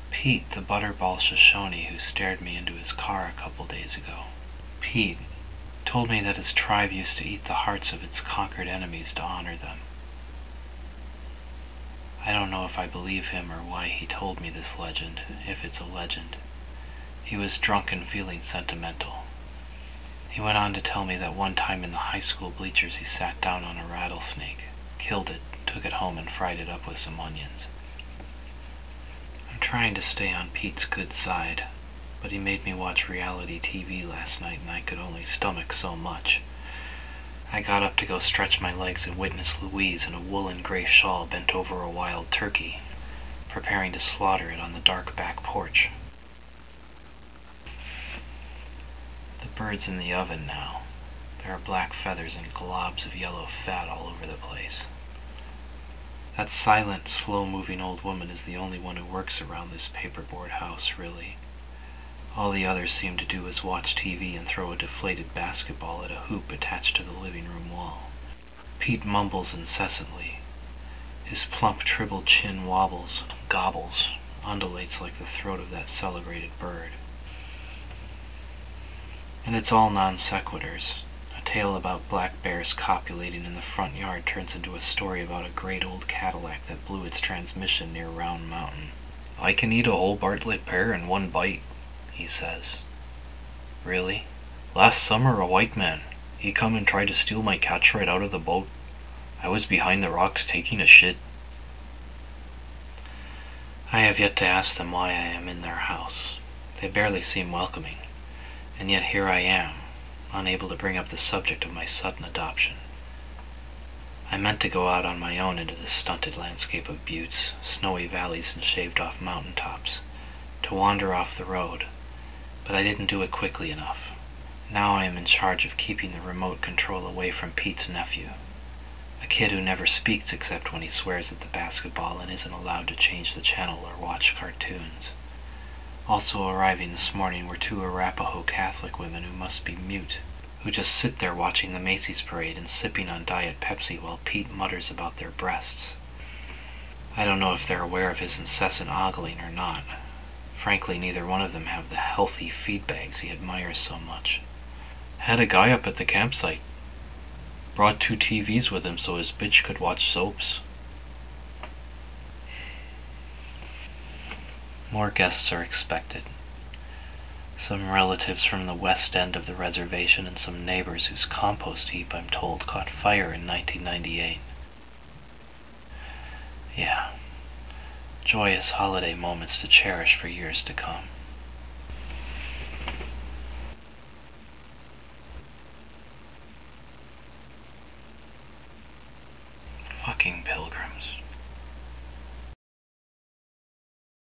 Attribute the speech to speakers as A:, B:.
A: Pete, the butterball Shoshone who stared me into his car a couple days ago. Pete told me that his tribe used to eat the hearts of its conquered enemies to honor them. I don't know if I believe him or why he told me this legend, if it's a legend. He was drunk and feeling sentimental. He went on to tell me that one time in the high school bleachers he sat down on a rattlesnake, killed it, took it home and fried it up with some onions. I'm trying to stay on Pete's good side, but he made me watch reality TV last night and I could only stomach so much. I got up to go stretch my legs and witness Louise in a woolen gray shawl bent over a wild turkey, preparing to slaughter it on the dark back porch. The bird's in the oven now. There are black feathers and globs of yellow fat all over the place. That silent, slow-moving old woman is the only one who works around this paperboard house, really. All the others seem to do is watch TV and throw a deflated basketball at a hoop attached to the living room wall. Pete mumbles incessantly. His plump, tribbled chin wobbles, gobbles, undulates like the throat of that celebrated bird. And it's all non sequiturs. A tale about black bears copulating in the front yard turns into a story about a great old Cadillac that blew its transmission near Round Mountain. "I can eat a whole Bartlett pear in one bite," he says. "Really? Last summer a white man, he come and tried to steal my catch right out of the boat. I was behind the rocks taking a shit." I have yet to ask them why I am in their house. They barely seem welcoming, and yet here I am, unable to bring up the subject of my sudden adoption. I meant to go out on my own into the stunted landscape of buttes, snowy valleys and shaved-off mountaintops, to wander off the road, but I didn't do it quickly enough. Now I am in charge of keeping the remote control away from Pete's nephew, a kid who never speaks except when he swears at the basketball and isn't allowed to change the channel or watch cartoons. Also arriving this morning were two Arapaho Catholic women who must be mute, who just sit there watching the Macy's parade and sipping on Diet Pepsi while Pete mutters about their breasts. I don't know if they're aware of his incessant ogling or not. Frankly, neither one of them have the healthy feed bags he admires so much. Had a guy up at the campsite. Brought 2 TVs with him so his bitch could watch soaps. More guests are expected. Some relatives from the west end of the reservation and some neighbors whose compost heap, I'm told, caught fire in 1998. Yeah, joyous holiday moments to cherish for years to come.